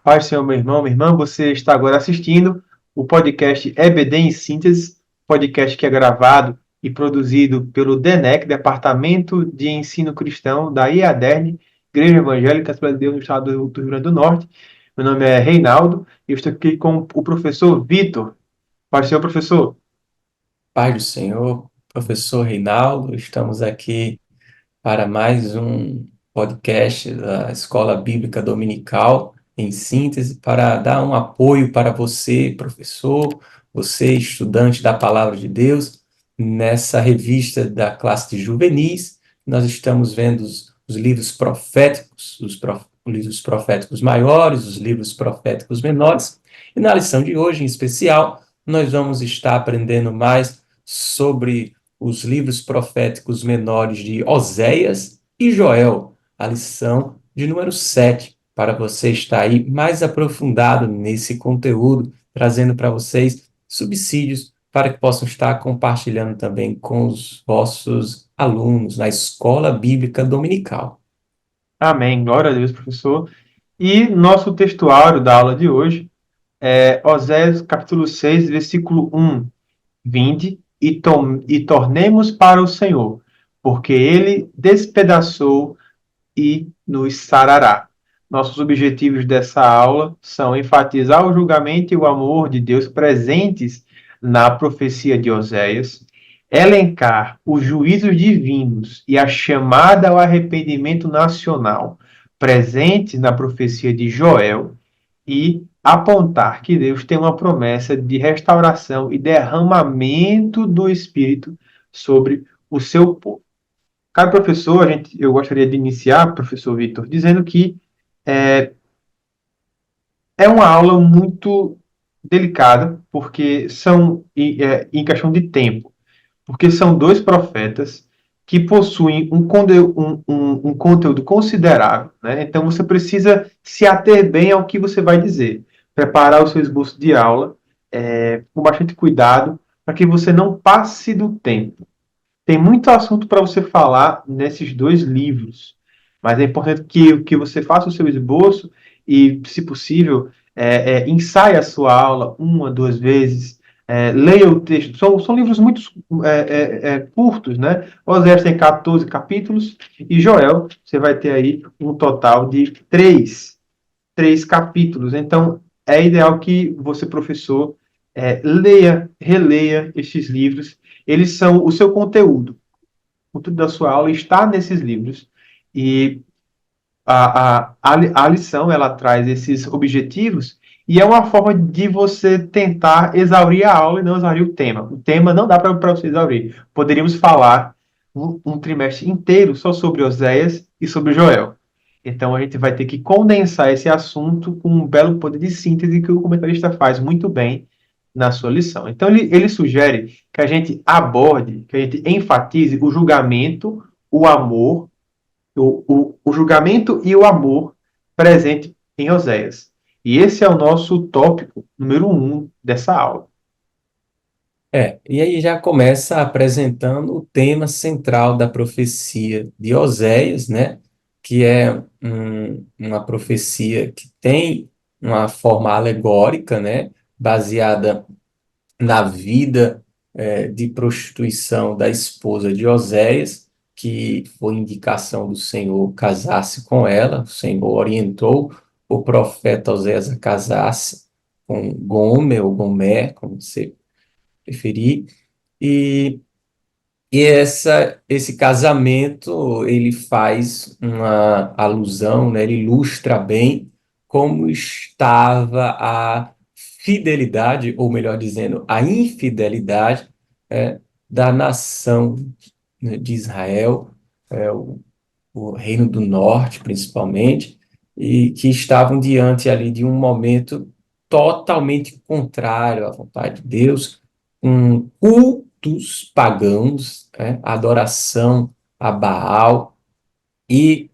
Paz, Senhor, meu irmão, minha irmã, você está agora assistindo o podcast EBD em Síntese, podcast que é gravado e produzido pelo DENEC, Departamento de Ensino Cristão da IADERN, Igreja Evangélica Assembleia de Deus no estado do Rio Grande do Norte. Meu nome é Reinaldo e eu estou aqui com o professor Vitor. Paz, Senhor, professor. Pai do Senhor, professor Reinaldo, estamos aqui para mais um podcast da Escola Bíblica Dominical, em síntese, para dar um apoio para você, professor, você, estudante da Palavra de Deus, nessa revista da classe de juvenis. Nós estamos vendo os livros proféticos, os livros proféticos maiores, os livros proféticos menores, e na lição de hoje, em especial, nós vamos estar aprendendo mais sobre os livros proféticos menores de Oséias e Joel, a lição de número 7, para você estar aí mais aprofundado nesse conteúdo, trazendo para vocês subsídios para que possam estar compartilhando também com os vossos alunos na Escola Bíblica Dominical. Amém. Glória a Deus, professor. E nosso textuário da aula de hoje é Oséias capítulo 6, versículo 1. Vinde e tornemos para o Senhor, porque ele despedaçou e nos sarará. Nossos objetivos dessa aula são enfatizar o julgamento e o amor de Deus presentes na profecia de Oséias, elencar os juízos divinos e a chamada ao arrependimento nacional presentes na profecia de Joel e apontar que Deus tem uma promessa de restauração e derramamento do Espírito sobre o seu povo. Caro professor, eu gostaria de iniciar, professor Vitor, dizendo que é, é uma aula muito delicada, porque em questão de tempo, porque são dois profetas que possuem um conteúdo considerável, né? Então você precisa se ater bem ao que você vai dizer, preparar o seu esboço de aula com bastante cuidado, para que você não passe do tempo. Tem muito assunto para você falar nesses dois livros, mas é importante que você faça o seu esboço e, se possível, ensaie a sua aula uma, duas vezes, leia o texto. São livros muito curtos, né? Oséias tem 14 capítulos e Joel, você vai ter aí um total de três capítulos. Então, é ideal que você, professor, leia, releia estes livros. Eles são o seu conteúdo. O conteúdo da sua aula está nesses livros. E a lição, ela traz esses objetivos e é uma forma de você tentar exaurir a aula e não exaurir o tema. O tema não dá para você exaurir. Poderíamos falar um trimestre inteiro só sobre Oséias e sobre Joel. Então a gente vai ter que condensar esse assunto com um belo poder de síntese que o comentarista faz muito bem na sua lição. Então ele sugere que a gente aborde, que a gente enfatize o julgamento, o amor, o julgamento e o amor presente em Oséias. E esse é o nosso tópico número um dessa aula. E aí já começa apresentando o tema central da profecia de Oséias, né? Que é uma profecia que tem uma forma alegórica, né? Baseada na vida de prostituição da esposa de Oséias, que foi indicação do Senhor casasse com ela. O Senhor orientou o profeta Oséias a casar-se com Gomer ou Gomer, como você preferir. E, esse casamento, ele faz uma alusão, né? Ele ilustra bem como estava a fidelidade, ou melhor dizendo, a infidelidade da nação, né, de Israel, o Reino do Norte, principalmente, e que estavam diante ali de um momento totalmente contrário à vontade de Deus, com cultos pagãos, né, adoração a Baal, e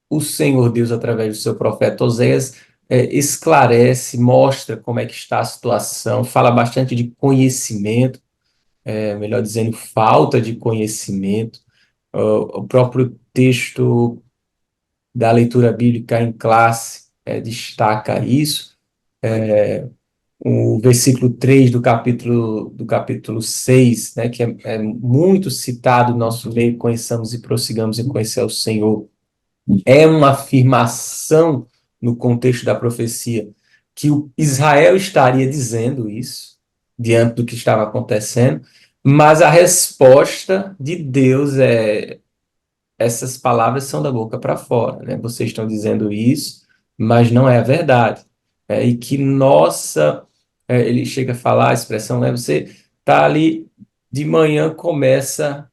o Senhor Deus, através do seu profeta Oséias, esclarece, mostra como é que está a situação, fala bastante de conhecimento, melhor dizendo, falta de conhecimento. O próprio texto da leitura bíblica em classe, destaca isso. O versículo 3 do capítulo 6, né, que é muito citado no nosso meio: conheçamos e prossigamos em conhecer o Senhor. É uma afirmação no contexto da profecia que o Israel estaria dizendo isso diante do que estava acontecendo, mas a resposta de Deus é: essas palavras são da boca para fora, né? Vocês estão dizendo isso, mas não é a verdade. E que ele chega a falar a expressão, né? Você está ali de manhã, começa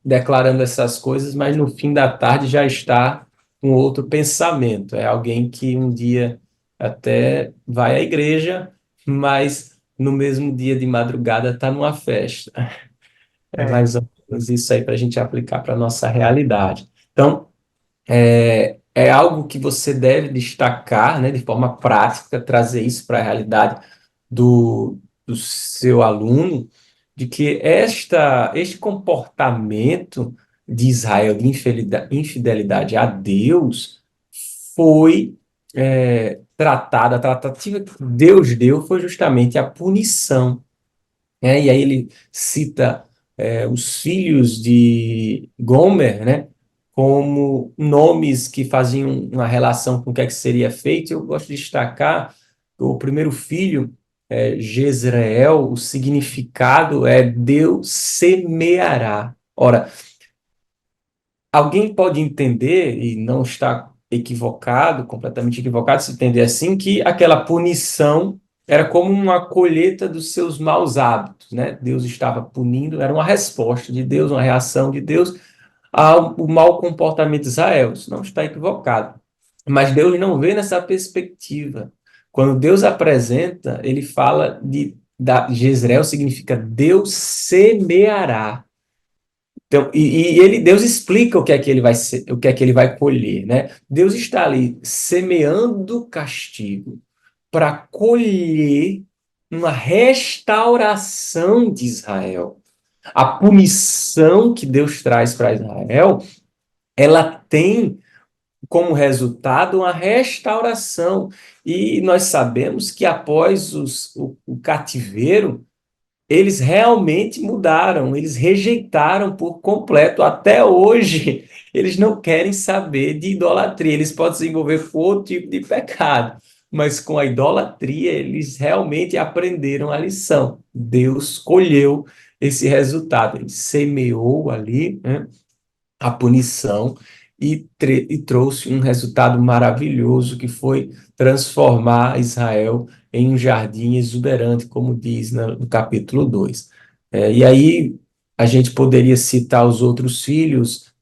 declarando essas coisas, mas no fim da tarde já está com outro pensamento. É alguém que um dia até vai à igreja, mas no mesmo dia de madrugada está numa festa. É É, mais ou menos isso aí para a gente aplicar para a nossa realidade. Então, é algo que você deve destacar, né, de forma prática, trazer isso para a realidade do seu aluno, de que este comportamento de Israel de infidelidade a Deus foi a tratativa que Deus deu foi justamente a punição, né? E aí ele cita os filhos de Gomer, né, como nomes que faziam uma relação com o que é que seria feito. Eu gosto de destacar o primeiro filho, Jezreel. O significado é Deus semeará. Ora, alguém pode entender, e não está equivocado, completamente equivocado, se entender assim, que aquela punição era como uma colheita dos seus maus hábitos, né? Deus estava punindo, era uma resposta de Deus, uma reação de Deus ao mau comportamento de Israel. Isso não está equivocado. Mas Deus não vê nessa perspectiva. Quando Deus apresenta, ele fala Jezreel significa Deus semeará. Então, Deus explica o que é que ele vai o que é que ele vai colher, né? Deus está ali semeando castigo para colher uma restauração de Israel. A punição que Deus traz para Israel, ela tem como resultado uma restauração. E nós sabemos que após o cativeiro, eles realmente mudaram, eles rejeitaram por completo. Até hoje, eles não querem saber de idolatria. Eles podem se envolver com outro tipo de pecado, mas com a idolatria, eles realmente aprenderam a lição. Deus colheu esse resultado, ele semeou ali, né, a punição e trouxe um resultado maravilhoso, que foi transformar Israel em um jardim exuberante, como diz no capítulo 2. E aí a gente poderia citar os outros filhos,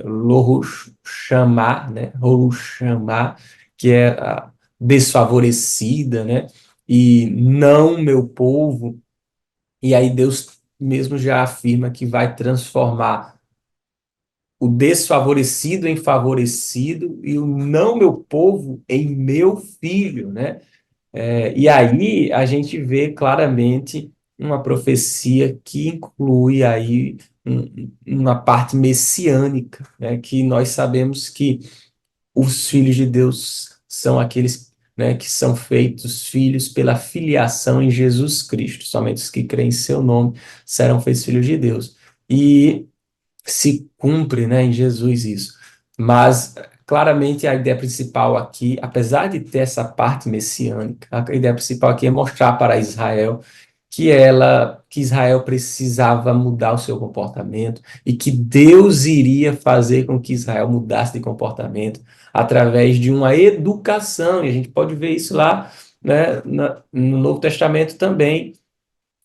Loruxamá, né? Loruxamá, que é a desfavorecida, né? E não meu povo. E aí Deus mesmo já afirma que vai transformar o desfavorecido em favorecido e o não meu povo em meu filho, né? E aí a gente vê claramente uma profecia que inclui aí uma parte messiânica, né? Que nós sabemos que os filhos de Deus são aqueles, né, que são feitos filhos pela filiação em Jesus Cristo. Somente os que creem em seu nome serão feitos filhos de Deus. E se cumpre, né, em Jesus isso. Mas claramente a ideia principal aqui, apesar de ter essa parte messiânica, a ideia principal aqui é mostrar para Israel que Israel precisava mudar o seu comportamento e que Deus iria fazer com que Israel mudasse de comportamento através de uma educação. E a gente pode ver isso lá, né, no Novo Testamento também.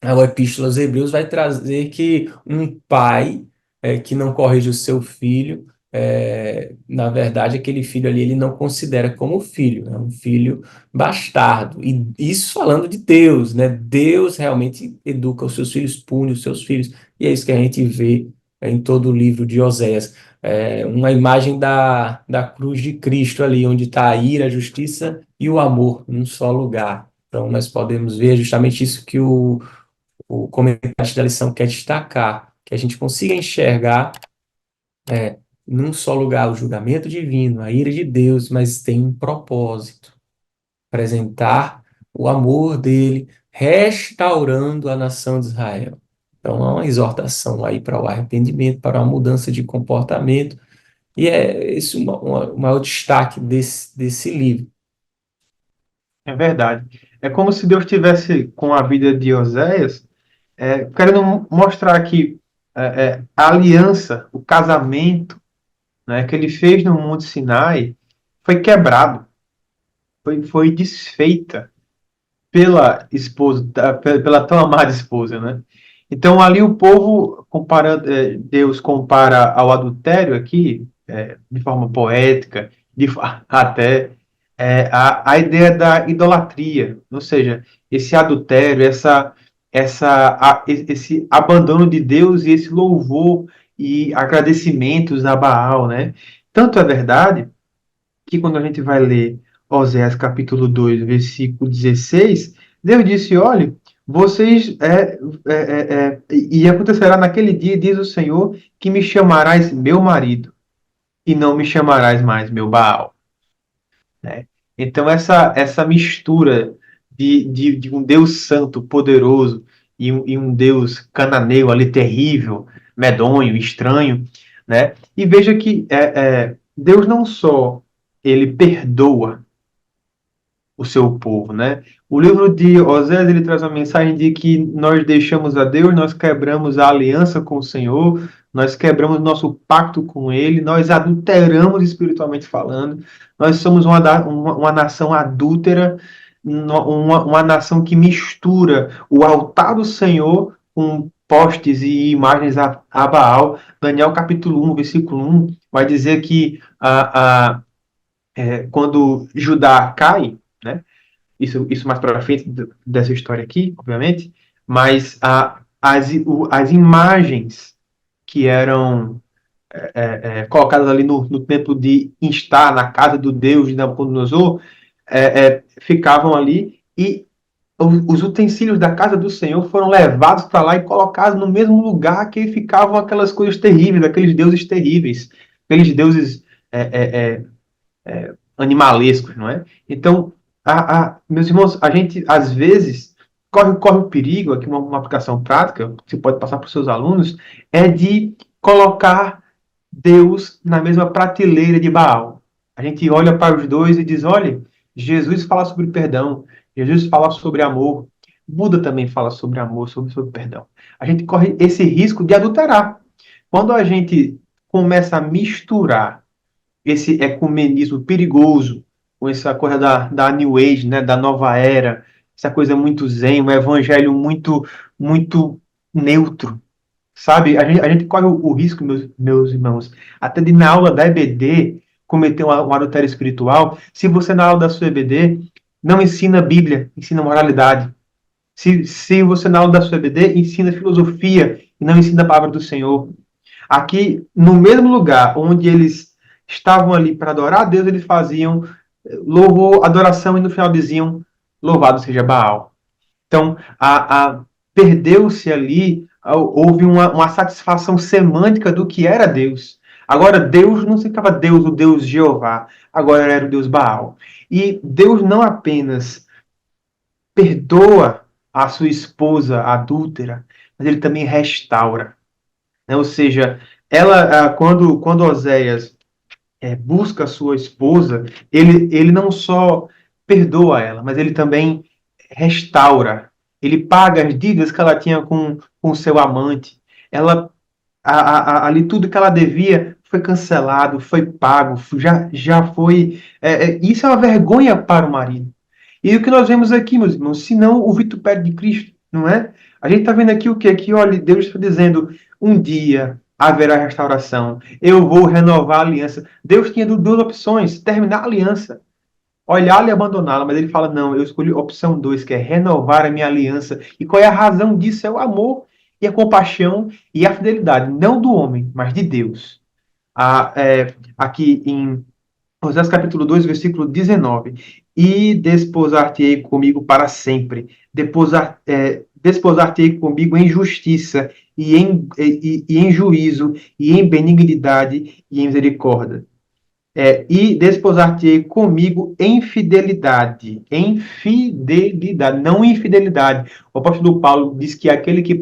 A Epístola aos Hebreus vai trazer que um pai que não corrige o seu filho, na verdade, aquele filho ali ele não considera como filho, é um filho bastardo. E isso falando de Deus, né? Deus realmente educa os seus filhos, pune os seus filhos, e é isso que a gente vê em todo o livro de Oséias. Uma imagem da cruz de Cristo ali, onde está a ira, a justiça e o amor num só lugar. Então, nós podemos ver justamente isso que o comentário da lição quer destacar, que a gente consiga enxergar num só lugar o julgamento divino, a ira de Deus, mas tem um propósito: apresentar o amor dele, restaurando a nação de Israel. Então, há uma exortação aí para o arrependimento, para uma mudança de comportamento, e é esse o maior destaque desse livro. É verdade. É como se Deus tivesse com a vida de Oséias, querendo mostrar que a aliança, o casamento, né, que ele fez no Monte Sinai foi quebrado, foi desfeita pela esposa, pela tão amada esposa, né? Então ali o povo comparando, Deus compara ao adultério aqui, de forma poética, até a ideia da idolatria, ou seja, esse adultério, esse abandono de Deus e esse louvor e agradecimentos a Baal, né? Tanto é verdade que quando a gente vai ler Oséias capítulo 2 versículo 16, Deus disse, olhe, vocês, e acontecerá naquele dia, diz o Senhor, que me chamarás meu marido, e não me chamarás mais meu Baal, né? Então, essa mistura de um Deus santo, poderoso, e um Deus cananeu ali, terrível, medonho, estranho, né? E veja que Deus não só ele perdoa o seu povo, né? O livro de Osés, ele traz uma mensagem de que nós deixamos a Deus, nós quebramos a aliança com o Senhor, nós quebramos nosso pacto com Ele, nós adulteramos espiritualmente falando, nós somos uma nação adúltera, uma nação que mistura o altar do Senhor com postes e imagens a Baal. Daniel capítulo 1, versículo 1, vai dizer que quando Judá cai, né? Isso mais para frente dessa história aqui, obviamente, mas as imagens que eram colocadas ali no templo de Instar, na casa do Deus de Nabucodonosor, ficavam ali e os utensílios da casa do Senhor foram levados para lá e colocados no mesmo lugar que ficavam aquelas coisas terríveis, aqueles deuses terríveis, aqueles deuses animalescos, não é? Então, meus irmãos, a gente às vezes corre o perigo, aqui uma aplicação prática, que você pode passar para os seus alunos, é de colocar Deus na mesma prateleira de Baal. A gente olha para os dois e diz, olha, Jesus fala sobre perdão, Jesus fala sobre amor, Buda também fala sobre amor, sobre perdão. A gente corre esse risco de adulterar. Quando a gente começa a misturar esse ecumenismo perigoso, com essa coisa da New Age, né, da nova era, essa coisa muito zen, um evangelho muito neutro, sabe? A gente corre o risco, meus irmãos, até de na aula da EBD cometer um adultério espiritual, se você na aula da sua EBD não ensina Bíblia, ensina moralidade. Se você na aula da sua EBD ensina filosofia e não ensina a palavra do Senhor. Aqui, no mesmo lugar onde eles estavam ali para adorar a Deus, eles faziam louvor, adoração e no final diziam louvado seja Baal. Então, perdeu-se ali, houve uma satisfação semântica do que era Deus. Agora, Deus não significava Deus, o Deus Jeová, agora era o Deus Baal. E Deus não apenas perdoa a sua esposa adúltera, mas ele também restaura, né? Ou seja, ela, quando Oséias busca a sua esposa, ele não só perdoa ela, mas ele também restaura. Ele paga as dívidas que ela tinha com seu amante. Ela, ali tudo que ela devia foi cancelado, foi pago, já foi. Isso é uma vergonha para o marido. E o que nós vemos aqui, meus irmãos, se não o vitupério de Cristo, não é? A gente está vendo aqui o quê? Que, olha, Deus está dizendo, um dia haverá restauração, eu vou renovar a aliança. Deus tinha duas opções, terminar a aliança, olhá-la e abandoná-la, mas ele fala, não, eu escolhi a opção 2, que é renovar a minha aliança. E qual é a razão disso? É o amor e a compaixão e a fidelidade, não do homem, mas de Deus. Aqui em Oséias capítulo 2, versículo 19. E desposar-te-ei comigo para sempre. desposar-te comigo em justiça e em juízo, e em benignidade e em misericórdia. E desposar-te comigo em fidelidade, não infidelidade. O apóstolo Paulo diz que aquele que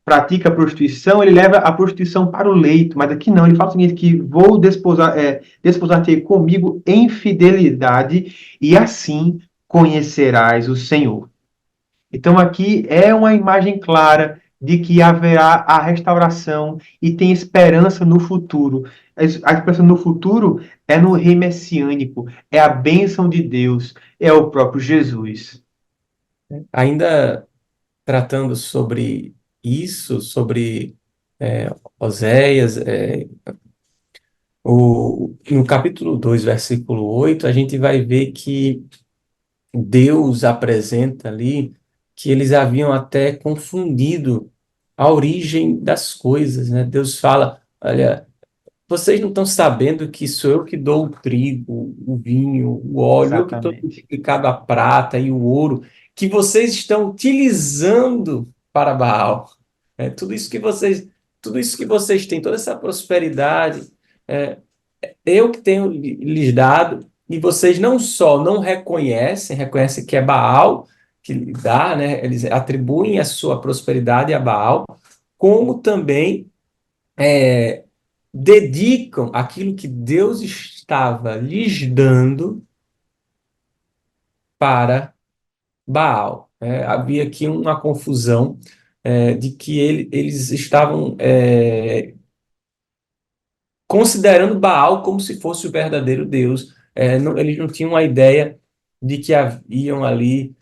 pratica a prostituição, ele leva a prostituição para o leito, mas aqui não, ele fala o seguinte, que vou desposar-te comigo em fidelidade, e assim conhecerás o Senhor. Então, aqui é uma imagem clara de que haverá a restauração e tem esperança no futuro. A esperança no futuro é no rei messiânico, é a bênção de Deus, é o próprio Jesus. Ainda tratando sobre isso, sobre Oséias, no capítulo 2 versículo 8 a gente vai ver que Deus apresenta ali que eles haviam até confundido a origem das coisas, né? Deus fala, olha, vocês não estão sabendo que sou eu que dou o trigo, o vinho, o óleo, eu que estou Exatamente. multiplicando a prata e o ouro, que vocês estão utilizando para Baal. Tudo isso que vocês têm, toda essa prosperidade, é, eu que tenho lhes dado, e vocês não só não reconhecem que é Baal que lhe dá, né? Eles atribuem a sua prosperidade a Baal, como também dedicam aquilo que Deus estava lhes dando para Baal. Havia aqui uma confusão de que eles estavam considerando Baal como se fosse o verdadeiro Deus. Eles não tinham a ideia de que haviam ali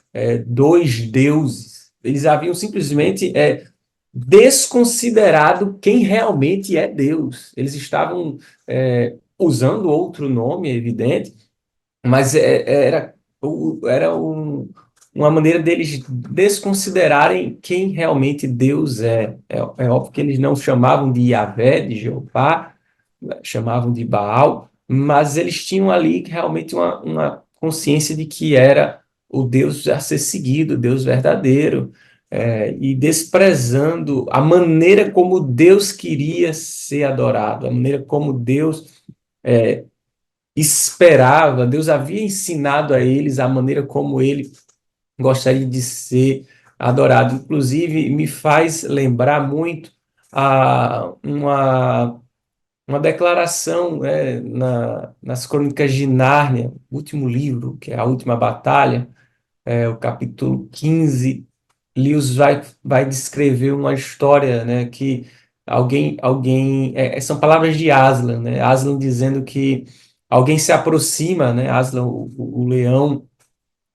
dois deuses. Eles haviam simplesmente desconsiderado quem realmente é Deus. Eles estavam usando outro nome, é evidente, mas uma maneira deles desconsiderarem quem realmente Deus é. É óbvio que eles não chamavam de Yahvé, de Jeová, chamavam de Baal, mas eles tinham ali realmente uma consciência de que era o Deus a ser seguido, o Deus verdadeiro, e desprezando a maneira como Deus queria ser adorado, a maneira como Deus esperava, Deus havia ensinado a eles a maneira como ele gostaria de ser adorado. Inclusive, me faz lembrar muito uma declaração nas Crônicas de Nárnia, o último livro, que é a Última Batalha, o capítulo 15. Lewis vai descrever uma história, né, que são palavras de Aslan, né, Aslan dizendo que alguém se aproxima, né, Aslan, o leão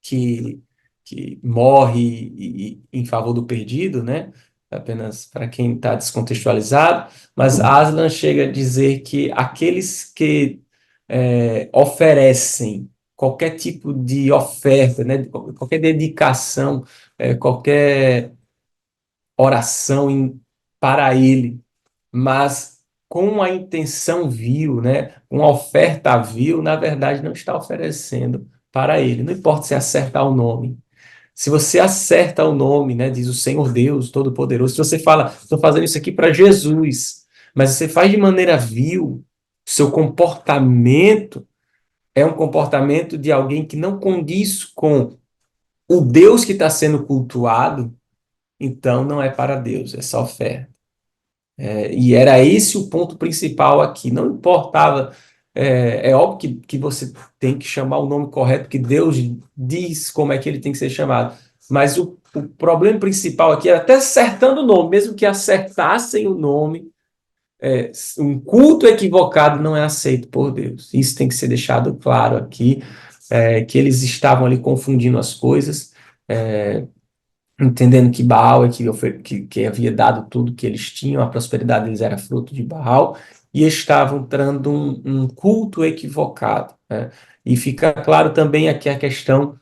que, que morre em favor do perdido, né, apenas para quem está descontextualizado, mas Aslan chega a dizer que aqueles que oferecem qualquer tipo de oferta, né, qualquer dedicação, qualquer oração para ele, mas com a intenção vil, né, uma oferta vil, na verdade não está oferecendo para ele. Não importa se acertar o nome. Se você acerta o nome, né, diz o Senhor Deus Todo-Poderoso, se você fala, estou fazendo isso aqui para Jesus, mas você faz de maneira vil, seu comportamento é um comportamento de alguém que não condiz com o Deus que está sendo cultuado, então não é para Deus, essa oferta. E era esse o ponto principal aqui. Não importava, óbvio que você tem que chamar o nome correto, que Deus diz como é que ele tem que ser chamado. Mas o problema principal aqui era até acertando o nome, mesmo que acertassem o nome, um culto equivocado não é aceito por Deus. Isso tem que ser deixado claro aqui, que eles estavam ali confundindo as coisas, entendendo que Baal é que havia dado tudo que eles tinham, a prosperidade deles era fruto de Baal, e estavam dando um culto equivocado, né? E fica claro também aqui a questão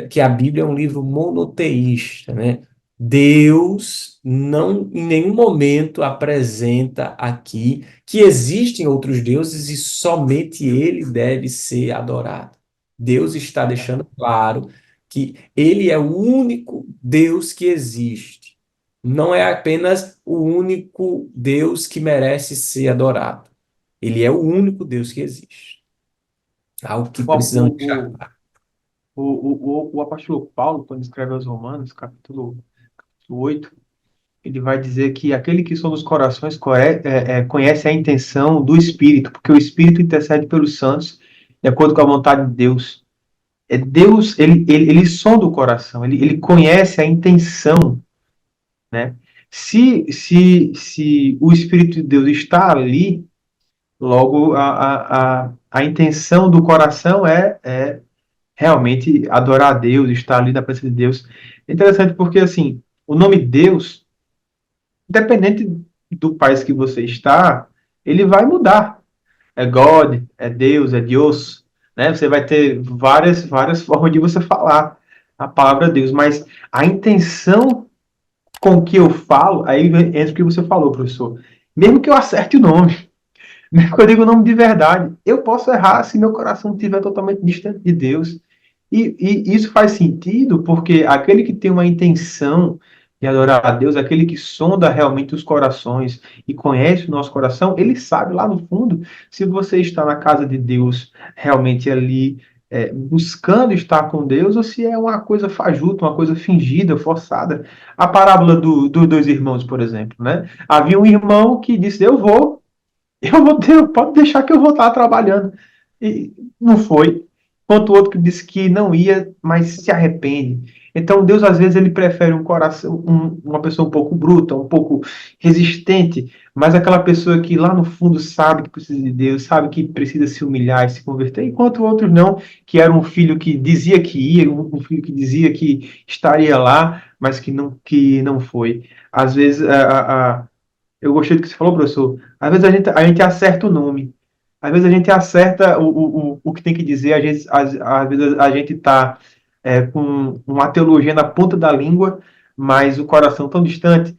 que a Bíblia é um livro monoteísta, né? Deus não em nenhum momento apresenta aqui que existem outros deuses e somente ele deve ser adorado. Deus está deixando claro que ele é o único Deus que existe. Não é apenas o único Deus que merece ser adorado. Ele é o único Deus que existe. Algo que O, precisamos o, deixar claro. o apóstolo Paulo, quando escreve aos Romanos, capítulo 8, ele vai dizer que aquele que sonda os corações conhece a intenção do Espírito, porque o Espírito intercede pelos santos de acordo com a vontade de Deus. Deus, ele sonda o coração, ele conhece a intenção, né? Se o Espírito de Deus está ali, logo a intenção do coração é realmente adorar a Deus, estar ali na presença de Deus. É interessante porque, assim, o nome Deus, independente do país que você está, ele vai mudar. É God, é Deus, é Deus, né? Você vai ter várias formas de você falar a palavra Deus, mas a intenção com que eu falo, aí entra o que você falou, professor. Mesmo que eu acerte o nome, mesmo que eu diga o nome de verdade, eu posso errar se meu coração estiver totalmente distante de Deus. E isso faz sentido porque aquele que tem uma intenção de adorar a Deus, aquele que sonda realmente os corações e conhece o nosso coração, ele sabe lá no fundo se você está na casa de Deus realmente ali buscando estar com Deus ou se é uma coisa fajuta, uma coisa fingida, forçada. A parábola dos dois irmãos, por exemplo, né? Havia um irmão que disse: pode deixar que eu vou estar trabalhando. E não foi. Enquanto o outro que disse que não ia, mas se arrepende. Então Deus às vezes ele prefere um coração, uma pessoa um pouco bruta, um pouco resistente, mas aquela pessoa que lá no fundo sabe que precisa de Deus, sabe que precisa se humilhar e se converter, enquanto outros não, que era um filho que dizia que ia, um filho que dizia que estaria lá, mas que não foi. Às vezes eu gostei do que você falou, professor. Às vezes a gente acerta o nome. Às vezes a gente acerta o que tem que dizer. Às vezes a gente está com uma teologia na ponta da língua, mas o coração tão distante.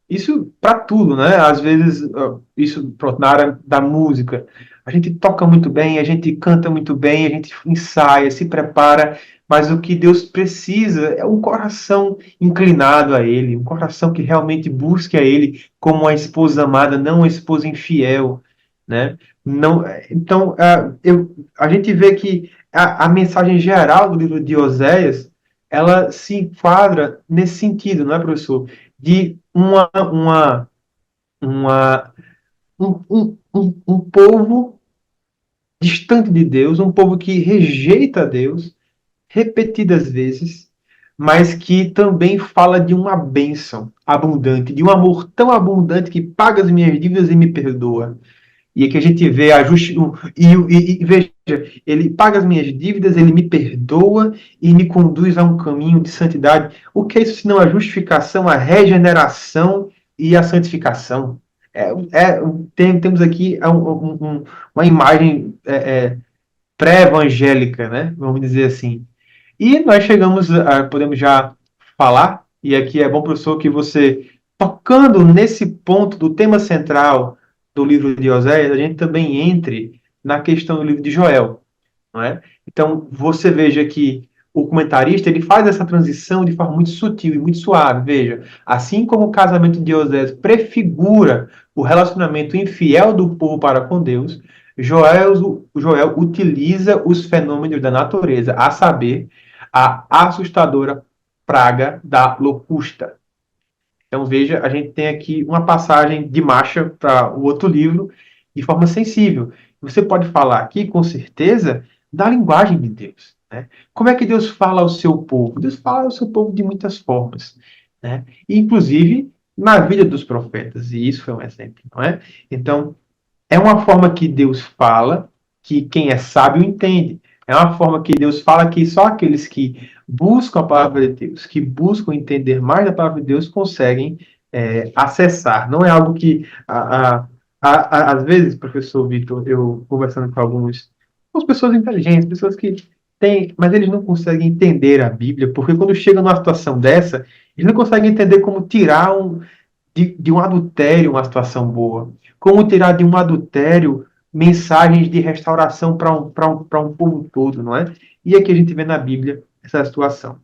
Isso para tudo, né? Às vezes, isso pronto, na área da música. A gente toca muito bem, a gente canta muito bem, a gente ensaia, se prepara, mas o que Deus precisa é um coração inclinado a Ele, um coração que realmente busque a Ele como uma esposa amada, não uma esposa infiel, né? Não, então, a gente vê que a mensagem geral do livro de Oséias, ela se enquadra nesse sentido, não é, professor? De uma, um povo distante de Deus, um povo que rejeita Deus, repetidas vezes, mas que também fala de uma bênção abundante, de um amor tão abundante que paga as minhas dívidas e me perdoa. E aqui a gente vê a e veja, ele paga as minhas dívidas, ele me perdoa e me conduz a um caminho de santidade. O que é isso senão a justificação, a regeneração e a santificação? Temos aqui uma imagem pré-evangélica, né? Vamos dizer assim. E nós podemos já falar, e aqui é bom, professor, que você, tocando nesse ponto do tema central do livro de Oséias, a gente também entre na questão do livro de Joel, não é? Então, você veja que o comentarista ele faz essa transição de forma muito sutil e muito suave. Veja, assim como o casamento de Oséias prefigura o relacionamento infiel do povo para com Deus, Joel utiliza os fenômenos da natureza, a saber, a assustadora praga da locusta. Então, veja, a gente tem aqui uma passagem de marcha para o outro livro de forma sensível. Você pode falar aqui, com certeza, da linguagem de Deus. Né? Como é que Deus fala ao seu povo? Deus fala ao seu povo de muitas formas. Né? Inclusive na vida dos profetas. E isso foi um exemplo. Não é? Então, é uma forma que Deus fala, que quem é sábio entende. É uma forma que Deus fala que só aqueles que buscam a palavra de Deus, que buscam entender mais da palavra de Deus, conseguem acessar. Não é algo que, às vezes, professor Victor, eu conversando com algumas pessoas inteligentes, pessoas que têm, mas eles não conseguem entender a Bíblia, porque quando chegam numa situação dessa, eles não conseguem entender como tirar de um adultério uma situação boa. Como tirar de um adultério mensagens de restauração para um povo todo, não é? E aqui a gente vê na Bíblia essa situação.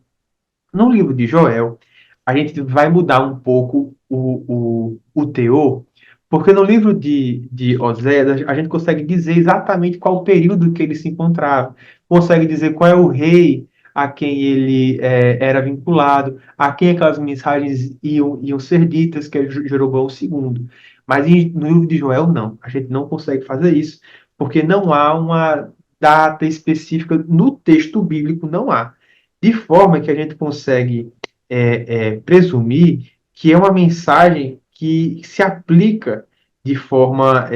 No livro de Joel, a gente vai mudar um pouco o teor, porque no livro de Oséias, a gente consegue dizer exatamente qual o período que ele se encontrava, consegue dizer qual é o rei a quem ele era vinculado, a quem aquelas mensagens iam ser ditas, que é Jeroboão II. Mas no livro de Joel, não. A gente não consegue fazer isso, porque não há uma data específica no texto bíblico, não há. De forma que a gente consegue presumir que é uma mensagem que se aplica de forma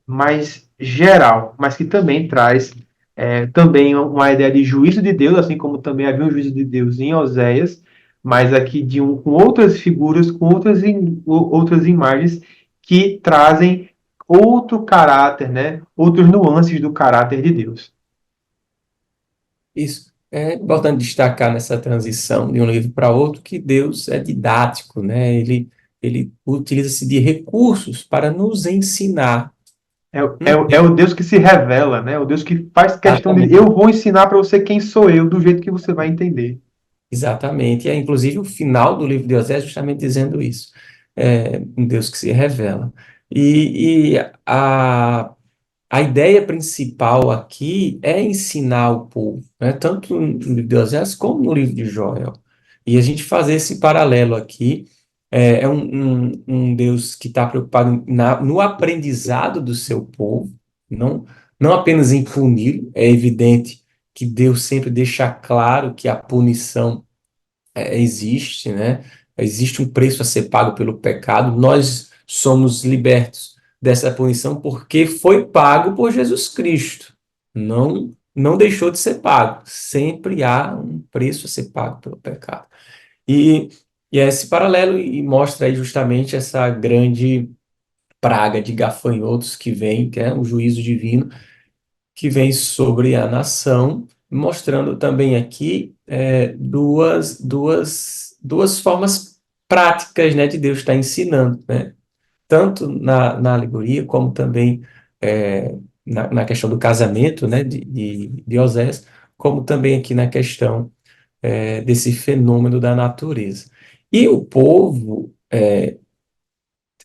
mais geral, mas que também traz também uma ideia de juízo de Deus, assim como também havia um juízo de Deus em Oséias, mas aqui com outras figuras, com outras imagens que trazem outro caráter, né? Outras nuances do caráter de Deus. Isso. É importante destacar nessa transição de um livro para outro que Deus é didático, né? Ele utiliza-se de recursos para nos ensinar. É o Deus que se revela, né? O Deus que faz questão de. Exatamente. Eu vou ensinar para você quem sou eu, do jeito que você vai entender. Exatamente. E é inclusive o final do livro de Osés justamente dizendo isso. É um Deus que se revela. E a ideia principal aqui é ensinar o povo, né? Tanto no livro de Osés como no livro de Joel. E a gente fazer esse paralelo aqui é um Deus que está preocupado no aprendizado do seu povo, não, não apenas em puni-lo. É evidente que Deus sempre deixa claro que a punição existe, né? Existe um preço a ser pago pelo pecado. Nós somos libertos dessa punição porque foi pago por Jesus Cristo. Não deixou de ser pago. Sempre há um preço a ser pago pelo pecado. E, e é esse paralelo e mostra aí justamente essa grande praga de gafanhotos que vem, que é o juízo divino que vem sobre a nação, mostrando também aqui duas formas práticas, né, de Deus estar ensinando, né? Tanto na alegoria, como também na questão do casamento, né, de Osés, como também aqui na questão desse fenômeno da natureza. E o povo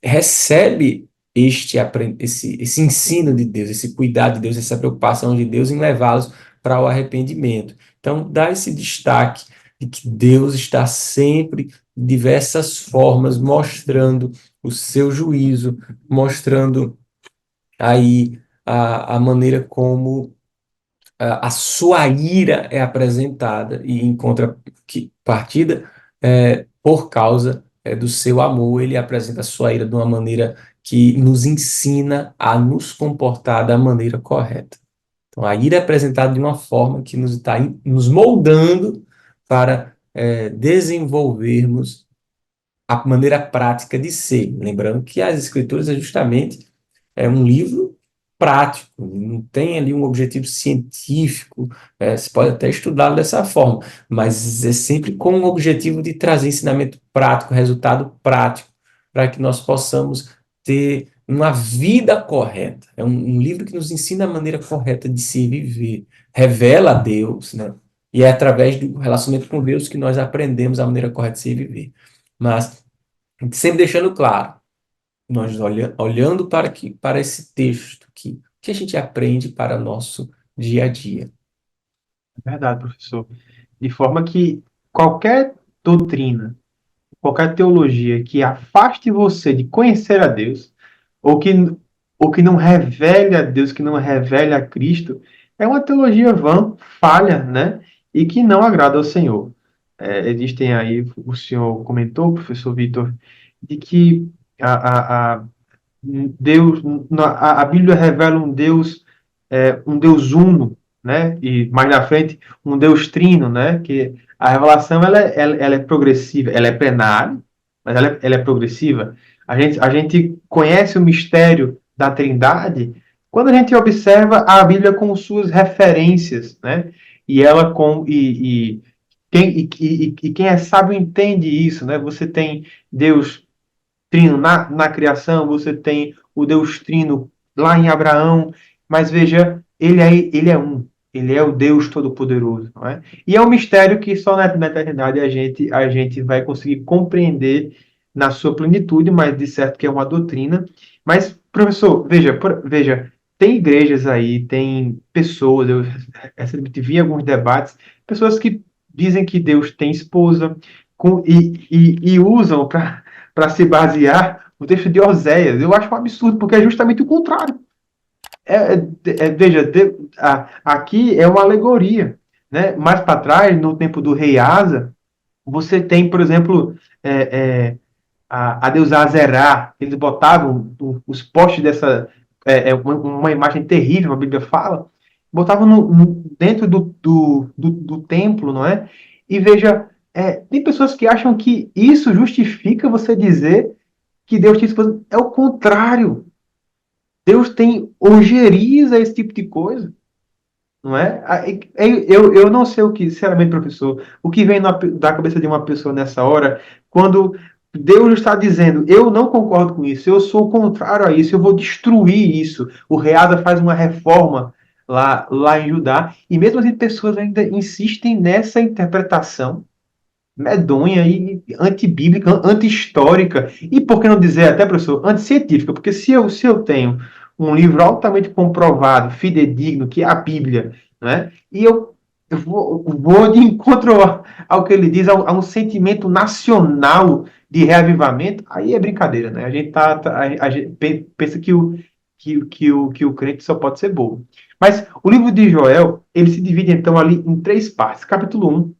recebe esse ensino de Deus, esse cuidado de Deus, essa preocupação de Deus em levá-los para o arrependimento. Então, dá esse destaque de que Deus está sempre, de diversas formas, mostrando o seu juízo, mostrando aí a maneira como a sua ira é apresentada e em contrapartida, por causa do seu amor, ele apresenta a sua ira de uma maneira que nos ensina a nos comportar da maneira correta. Então, a ira é apresentada de uma forma que nos está nos moldando para desenvolvermos a maneira prática de ser. Lembrando que as Escrituras é justamente um livro prático, não tem ali um objetivo científico, você pode até estudá-lo dessa forma, mas é sempre com o objetivo de trazer ensinamento prático, resultado prático, para que nós possamos ter uma vida correta. É um livro que nos ensina a maneira correta de se viver, revela a Deus, né? E é através do relacionamento com Deus que nós aprendemos a maneira correta de se viver. Mas sempre deixando claro, nós olhando para esse texto aqui, o que a gente aprende para nosso dia a dia. É verdade, professor. De forma que qualquer doutrina, qualquer teologia que afaste você de conhecer a Deus, ou que, ou que não revele a Deus, que não revele a Cristo, é uma teologia vã, falha, né? E que não agrada ao Senhor. Existem aí, o senhor comentou, professor Vitor, de que a Deus, a Bíblia revela um Deus uno, né? E mais na frente um Deus trino, né? Que a revelação ela é progressiva, ela é plenária, mas ela é progressiva. A gente conhece o mistério da Trindade quando a gente observa a Bíblia com suas referências, né? E ela com e quem é sábio entende isso, né? Você tem Deus trino na criação, você tem o Deus trino lá em Abraão, mas veja, ele é um. Ele é o Deus Todo-Poderoso, não é? E é um mistério que só na eternidade a gente vai conseguir compreender na sua plenitude, mas de certo que é uma doutrina. Mas, professor, veja, tem igrejas aí, tem pessoas, eu recentemente vi alguns debates, pessoas que dizem que Deus tem esposa e usam para se basear no texto de Oséias. Eu acho um absurdo, porque é justamente o contrário. Veja, aqui é uma alegoria, né? Mais para trás, no tempo do rei Asa, você tem, por exemplo, é, é, a deusa Azerá. Eles botavam os postes dessa, uma imagem terrível, a Bíblia fala, botavam dentro do templo, não é? E veja, tem pessoas que acham que isso justifica você dizer que Deus te esposa. É o contrário. Deus tem ojeriza esse tipo de coisa, não é? Eu não sei o que, sinceramente, professor, o que vem da cabeça de uma pessoa nessa hora, quando Deus está dizendo, eu não concordo com isso, eu sou contrário a isso, eu vou destruir isso. O Reasa faz uma reforma lá em Judá, e mesmo assim pessoas ainda insistem nessa interpretação medonha e antibíblica, anti-histórica, e por que não dizer até, professor, anticientífica, porque se eu tenho um livro altamente comprovado, fidedigno, que é a Bíblia, né, e eu vou de encontro ao que ele diz, a um sentimento nacional de reavivamento, aí é brincadeira, né? A gente, a gente pensa que o crente só pode ser bobo. Mas o livro de Joel, ele se divide então ali em três partes. Capítulo um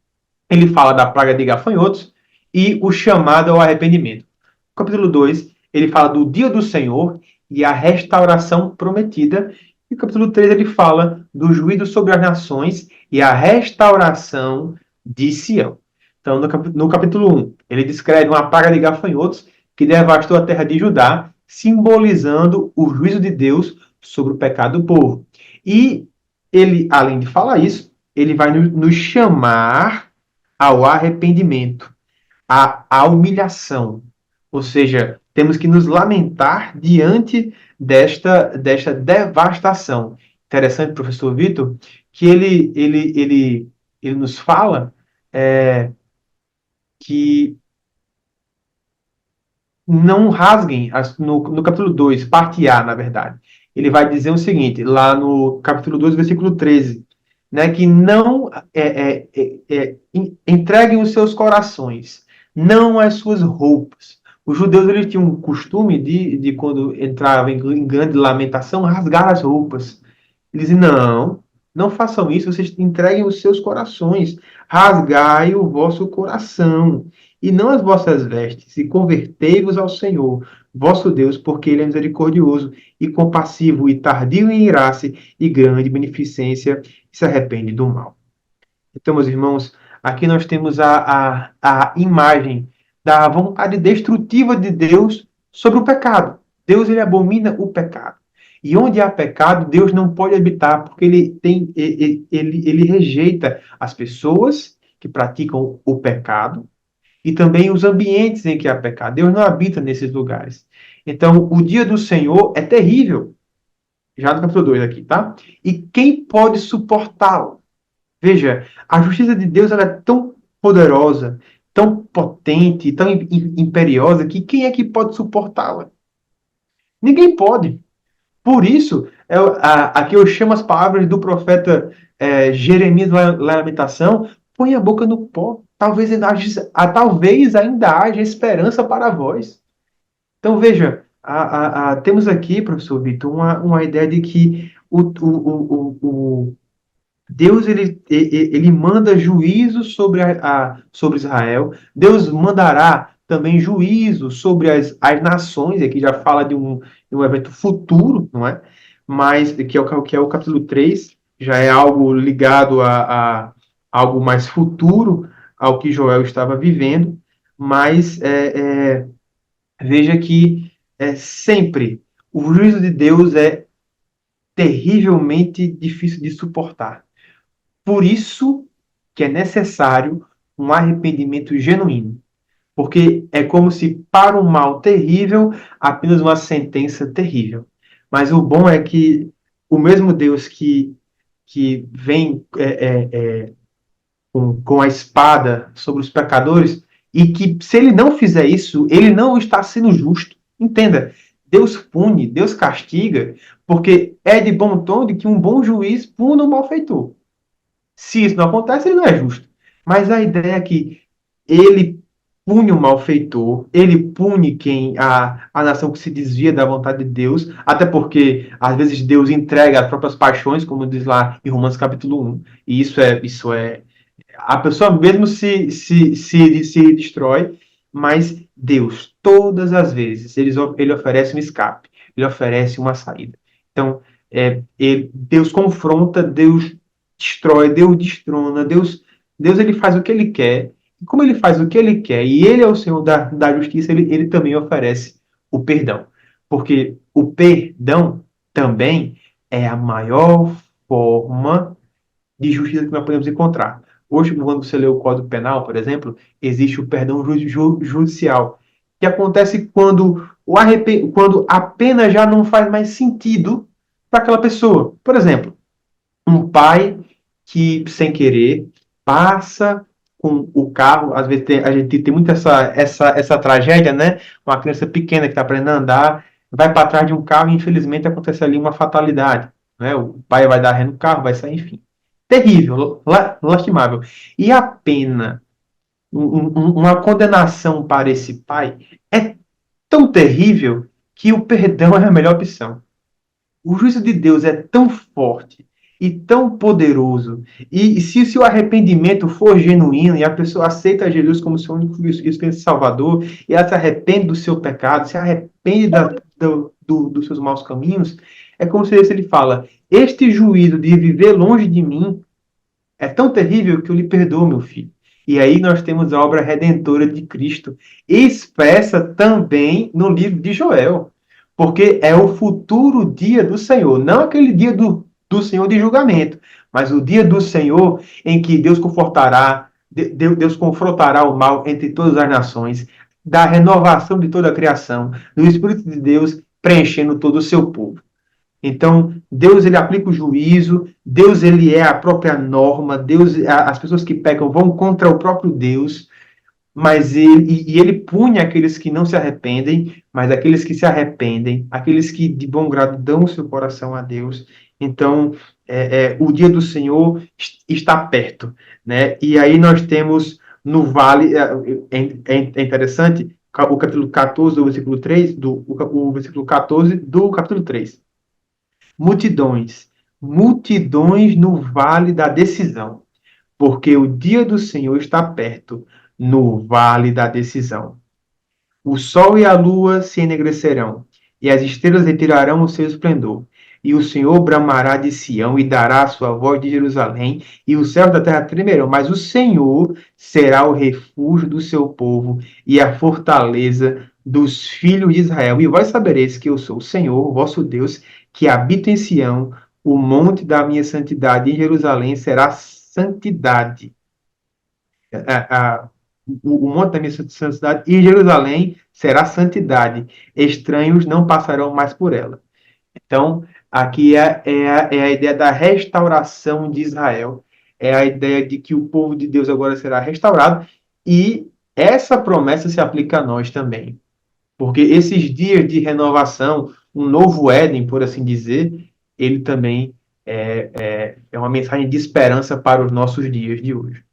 ele fala da praga de gafanhotos e o chamado ao arrependimento. No capítulo 2 ele fala do dia do Senhor e a restauração prometida. E no capítulo 3 ele fala do juízo sobre as nações e a restauração de Sião. Então, no capítulo 1, ele descreve uma praga de gafanhotos que devastou a terra de Judá, simbolizando o juízo de Deus sobre o pecado do povo. E ele, além de falar isso, ele vai nos chamar ao arrependimento, à humilhação. Ou seja, temos que nos lamentar diante desta devastação. Interessante, professor Vitor, que ele nos fala é, que não rasguem, no capítulo 2 parte A, na verdade. Ele vai dizer o seguinte, lá no capítulo 2 versículo 13, né, que não entreguem os seus corações, não as suas roupas. Os judeus eles tinham um costume de quando entrava em grande lamentação, rasgar as roupas. Eles dizem, não façam isso, vocês entreguem os seus corações, rasgai o vosso coração, e não as vossas vestes, e convertei-vos ao Senhor, vosso Deus, porque Ele é misericordioso e compassivo, e tardio em irar-se, e grande beneficência, e se arrepende do mal. Então, meus irmãos, aqui nós temos a imagem da vontade destrutiva de Deus sobre o pecado. Deus ele abomina o pecado. E onde há pecado, Deus não pode habitar, porque ele rejeita as pessoas que praticam o pecado e também os ambientes em que há pecado. Deus não habita nesses lugares. Então, o dia do Senhor é terrível. Já no capítulo 2 aqui, tá? E quem pode suportá-lo? Veja, a justiça de Deus ela é tão poderosa, tão potente, tão imperiosa, que quem é que pode suportá-la? Ninguém pode. Por isso, aqui eu chamo as palavras do profeta Jeremias na Lamentação, põe a boca no pó. Talvez ainda haja esperança para vós. Então, veja, temos aqui, professor Vitor, uma ideia de que o Deus ele manda juízo sobre Israel. Deus mandará também juízo sobre as nações. Aqui já fala de um evento futuro, não é? Mas que é o capítulo 3 já é algo ligado a algo mais futuro ao que Joel estava vivendo. Mas veja que sempre o juízo de Deus é terrivelmente difícil de suportar. Por isso que é necessário um arrependimento genuíno. Porque é como se para um mal terrível, apenas uma sentença terrível. Mas o bom é que o mesmo Deus que que vem com a espada sobre os pecadores, e que se ele não fizer isso, ele não está sendo justo. Entenda, Deus pune, Deus castiga, porque é de bom tom de que um bom juiz puna o malfeitor. Se isso não acontece, ele não é justo. Mas a ideia é que ele pune o malfeitor, ele pune a nação que se desvia da vontade de Deus, até porque às vezes Deus entrega as próprias paixões, como diz lá em Romanos capítulo 1, e isso é a pessoa mesmo se destrói, mas Deus, todas as vezes, ele oferece um escape, ele oferece uma saída. Então, Deus confronta, Deus destrói, Deus destrona, Deus ele faz o que ele quer, e como ele faz o que ele quer, e ele é o Senhor da justiça, ele também oferece o perdão. Porque o perdão também é a maior forma de justiça que nós podemos encontrar. Hoje, quando você lê o Código Penal, por exemplo, existe o perdão judicial, que acontece quando a pena já não faz mais sentido para aquela pessoa. Por exemplo, um pai que, sem querer, passa com o carro, às vezes a gente tem muito essa tragédia, né? Uma criança pequena que está aprendendo a andar, vai para trás de um carro e, infelizmente, acontece ali uma fatalidade. Né? O pai vai dar ré no carro, vai sair, enfim. Terrível, lastimável. E a pena, uma condenação para esse pai é tão terrível que o perdão é a melhor opção. O juízo de Deus é tão forte e tão poderoso. E se o arrependimento for genuíno e a pessoa aceita Jesus como seu único e Salvador, e ela se arrepende do seu pecado, se arrepende dos seus maus caminhos, é como se ele fala: Este juízo de viver longe de mim é tão terrível que eu lhe perdoo, meu filho. E aí nós temos a obra redentora de Cristo, expressa também no livro de Joel. Porque é o futuro dia do Senhor, não aquele dia do Senhor de julgamento, mas o dia do Senhor em que Deus confortará, Deus confrontará o mal entre todas as nações, da renovação de toda a criação, do Espírito de Deus preenchendo todo o seu povo. Então, Deus ele aplica o juízo, Deus ele é a própria norma, as pessoas que pecam vão contra o próprio Deus, mas ele pune aqueles que não se arrependem, mas aqueles que se arrependem, aqueles que de bom grado dão o seu coração a Deus. Então, o dia do Senhor está perto, né? E aí nós temos no vale, é interessante, o capítulo 14 do versículo 3, o versículo 14 do capítulo 3. Multidões, multidões no vale da decisão, porque o dia do Senhor está perto, no vale da decisão. O sol e a lua se enegrecerão, e as estrelas retirarão o seu esplendor. E o Senhor bramará de Sião e dará a sua voz de Jerusalém, e os céus da terra tremerão. Mas o Senhor será o refúgio do seu povo e a fortaleza dos filhos de Israel. E vós sabereis que eu sou o Senhor, vosso Deus, que habito em Sião, o monte da minha santidade. Em Jerusalém será santidade. O monte da minha santidade, e Jerusalém será santidade. Estranhos não passarão mais por ela. Então, aqui é a ideia da restauração de Israel. É a ideia de que o povo de Deus agora será restaurado. E essa promessa se aplica a nós também. Porque esses dias de renovação, um novo Éden, por assim dizer, ele também é uma mensagem de esperança para os nossos dias de hoje.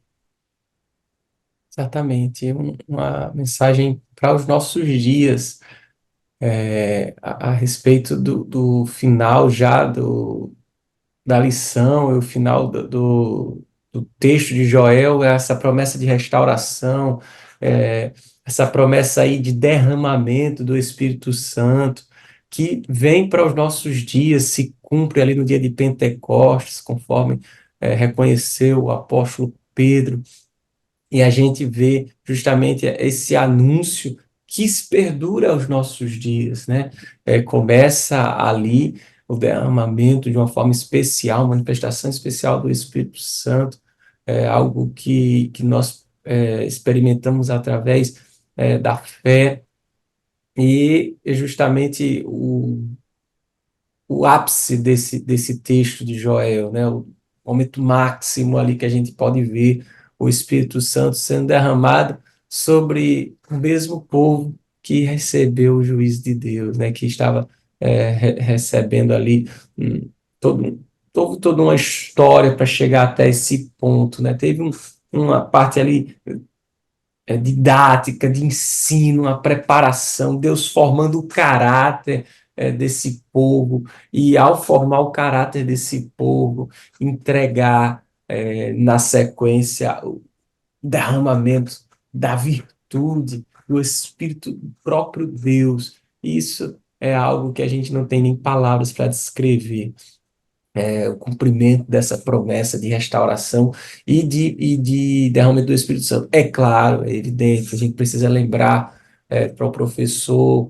Exatamente, uma mensagem para os nossos dias, a respeito do final já da lição, e o final do texto de Joel, essa promessa de restauração, é, essa promessa aí de derramamento do Espírito Santo, que vem para os nossos dias, se cumpre ali no dia de Pentecostes, conforme reconheceu o apóstolo Pedro, e a gente vê justamente esse anúncio que se perdura aos nossos dias, né? Começa ali o derramamento de uma forma especial, manifestação especial do Espírito Santo, algo que nós experimentamos através da fé, e é justamente o ápice desse texto de Joel, né? momento máximo ali que a gente pode ver o Espírito Santo sendo derramado sobre o mesmo povo que recebeu o juízo de Deus, né? Que estava recebendo ali hum, todo, toda uma história para chegar até esse ponto, né? Teve uma parte ali didática, de ensino, uma preparação, Deus formando o caráter desse povo, e ao formar o caráter desse povo, entregar na sequência o derramamento da virtude, do Espírito do próprio Deus. Isso é algo que a gente não tem nem palavras para descrever o cumprimento dessa promessa de restauração e de derramamento do Espírito Santo. É claro, é evidente, a gente precisa lembrar para o professor,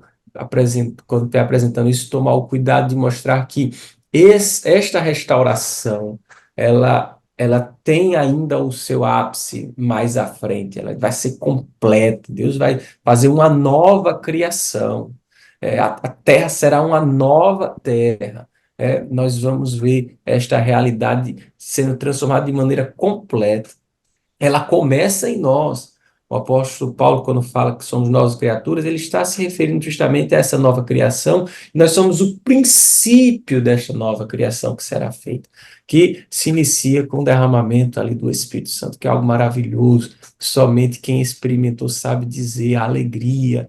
quando estiver apresentando isso, tomar o cuidado de mostrar que esta restauração, ela tem ainda o seu ápice mais à frente, ela vai ser completa, Deus vai fazer uma nova criação. A terra será uma nova terra. Nós vamos ver esta realidade sendo transformada de maneira completa. Ela começa em nós. O apóstolo Paulo, quando fala que somos novas criaturas, ele está se referindo justamente a essa nova criação. Nós somos o princípio desta nova criação que será feita, que se inicia com o derramamento ali do Espírito Santo, que é algo maravilhoso. Somente quem experimentou sabe dizer a alegria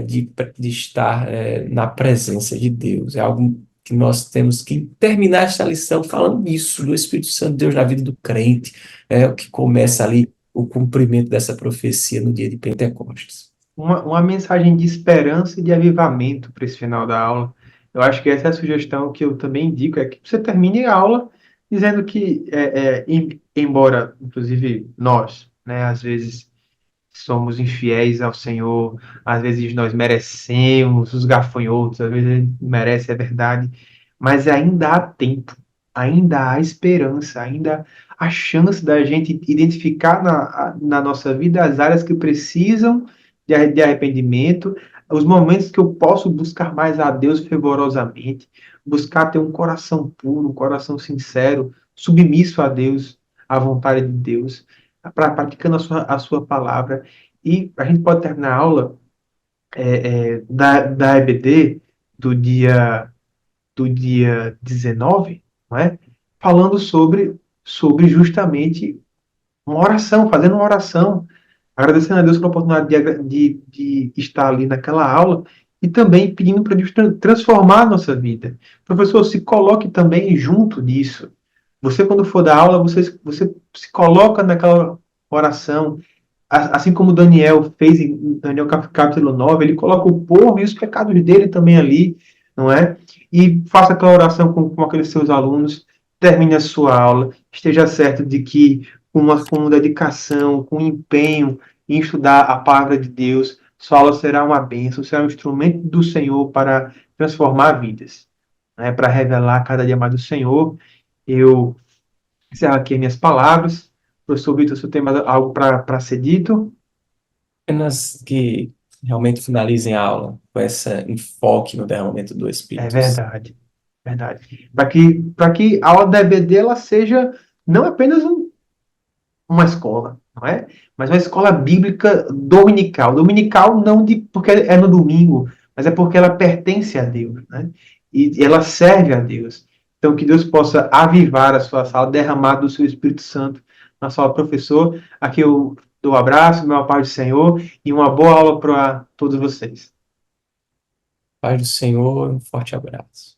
de estar na presença de Deus. É algo que nós temos que terminar esta lição falando isso, do Espírito Santo de Deus na vida do crente, o que começa ali o cumprimento dessa profecia no dia de Pentecostes. Uma mensagem de esperança e de avivamento para esse final da aula. Eu acho que essa é a sugestão que eu também indico, é que você termine a aula dizendo que, embora, inclusive, nós, né, às vezes somos infiéis ao Senhor, às vezes nós merecemos os gafanhotos, às vezes ele merece, é verdade, mas ainda há tempo, ainda há esperança, ainda há chance da gente identificar na nossa vida as áreas que precisam de arrependimento, os momentos que eu posso buscar mais a Deus fervorosamente, buscar ter um coração puro, um coração sincero, submisso a Deus, à vontade de Deus, praticando a sua palavra. E a gente pode terminar a aula da EBD do dia 19, não é? Falando sobre justamente uma oração, fazendo uma oração, agradecendo a Deus pela oportunidade de estar ali naquela aula e também pedindo para Deus transformar a nossa vida. Professor, se coloque também junto disso. Você, quando for dar aula, você se coloca naquela oração, assim como Daniel fez em Daniel capítulo 9, ele coloca o povo e os pecados dele também ali, não é? E faça aquela oração com aqueles seus alunos, termine a sua aula, esteja certo de que com dedicação, com empenho em estudar a palavra de Deus, sua aula será uma bênção, será um instrumento do Senhor para transformar vidas, né? Para revelar cada dia mais do Senhor. Eu encerro aqui as minhas palavras. Professor Vitor, se você tem mais algo para ser dito? Apenas que realmente finalizem a aula com esse enfoque no derramamento do É Espírito Santo. verdade, verdade. Para que a aula da EBD ela seja não apenas uma escola, não é? Mas uma escola bíblica dominical. Dominical não porque é no domingo, mas é porque ela pertence a Deus, né? E ela serve a Deus. Então, que Deus possa avivar a sua sala, derramar do seu Espírito Santo na sala, professor. Aqui eu dou um abraço, meu Pai do Senhor, e uma boa aula para todos vocês. Paz do Senhor, um forte abraço.